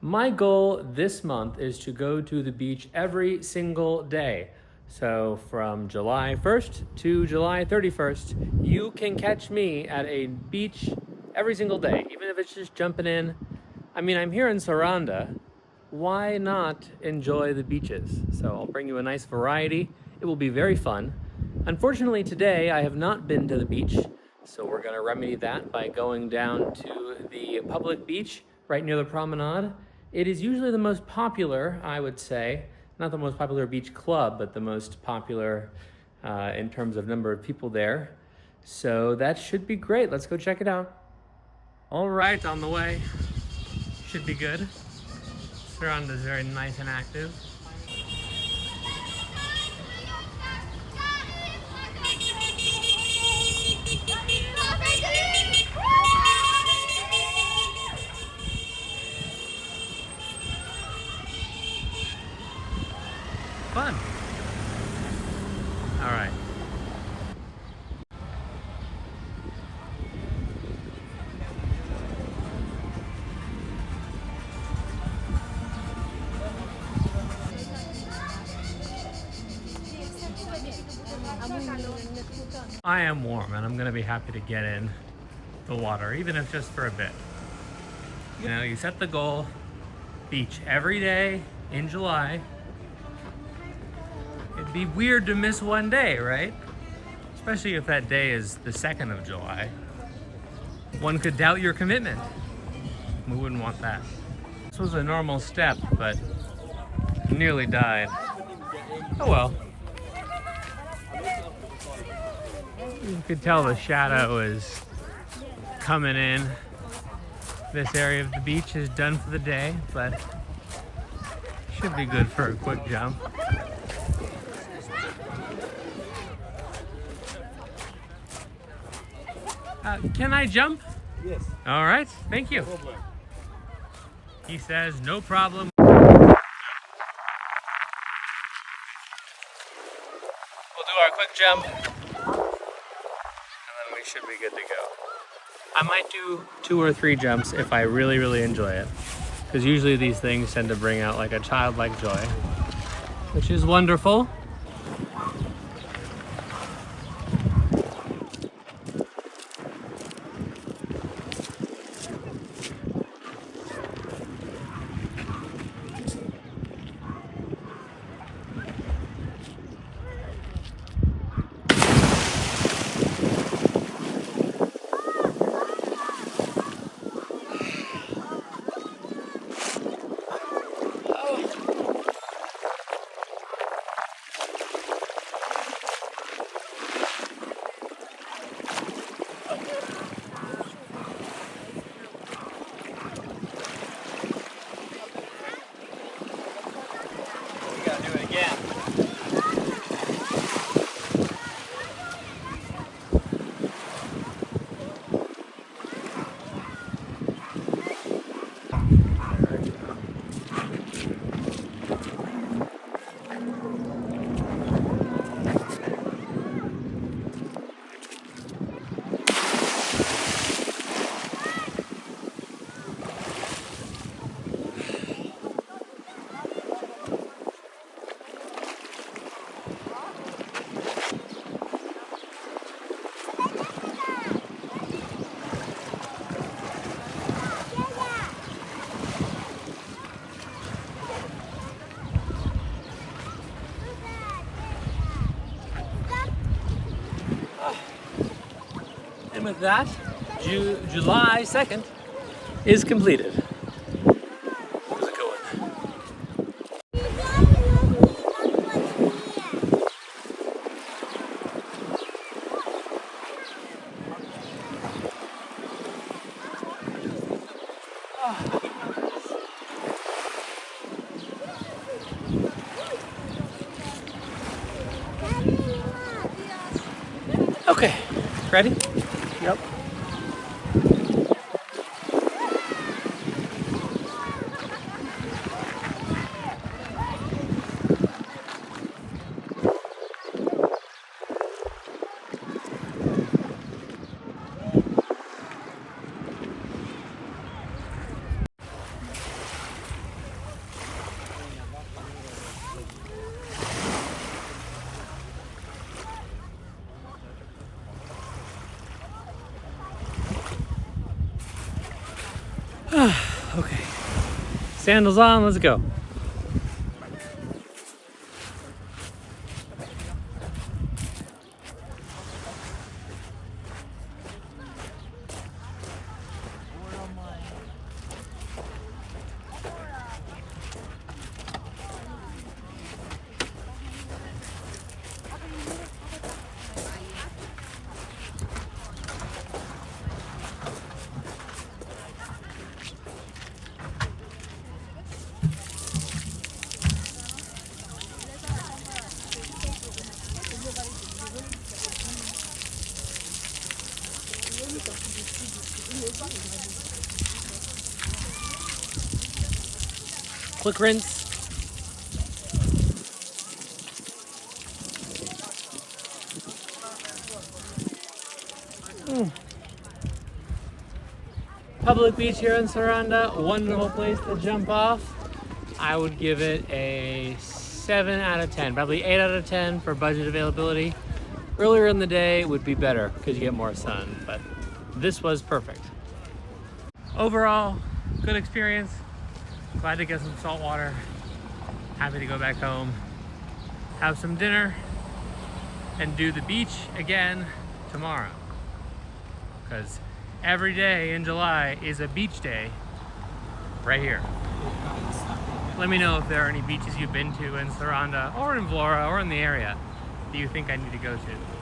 My goal this month is to go to the beach every single day. So from July 1st to July 31st, you can catch me at a beach every single day, even if it's just jumping in. I mean, I'm here in Saranda. Why not enjoy the beaches? So I'll bring you a nice variety. It will be very fun. Unfortunately, today I have not been to the beach, so we're gonna remedy that by going down to the public beach right near the promenade. It is usually the most popular, I would say, not the most popular beach club, but the most popular in terms of number of people there. So that should be great. Let's go check it out. All right, on the way. Should be good. Saranda is very nice and active. Fun. All right. I am warm and I'm gonna be happy to get in the water, even if just for a bit. You know, you set the goal, beach every day in July. It'd be weird to miss one day, right? Especially if that day is the 2nd of July. One could doubt your commitment. We wouldn't want that. This was a normal step, but nearly died. Oh well. You could tell the shadow is coming in. This area of the beach is done for the day, but should be good for a quick jump. Can I jump? Yes. All right, thank you. No problem. He says, no problem. We'll do our quick jump, and then we should be good to go. I might do 2 or 3 jumps if I really, really enjoy it, because usually these things tend to bring out like a childlike joy, which is wonderful. And with that, July 2nd is completed. That was a good one. Okay, ready? Yep. Sandals on, let's go. Quick rinse. Public beach here in Saranda, wonderful place to jump off. I would give it a 7 out of 10, probably 8 out of 10 for budget availability. Earlier in the day would be better because you get more sun, but this was perfect. Overall, good experience. Glad to get some salt water. Happy to go back home, have some dinner, and do the beach again tomorrow. Because every day in July is a beach day right here. Let me know if there are any beaches you've been to in Saranda or in Vlora or in the area that you think I need to go to.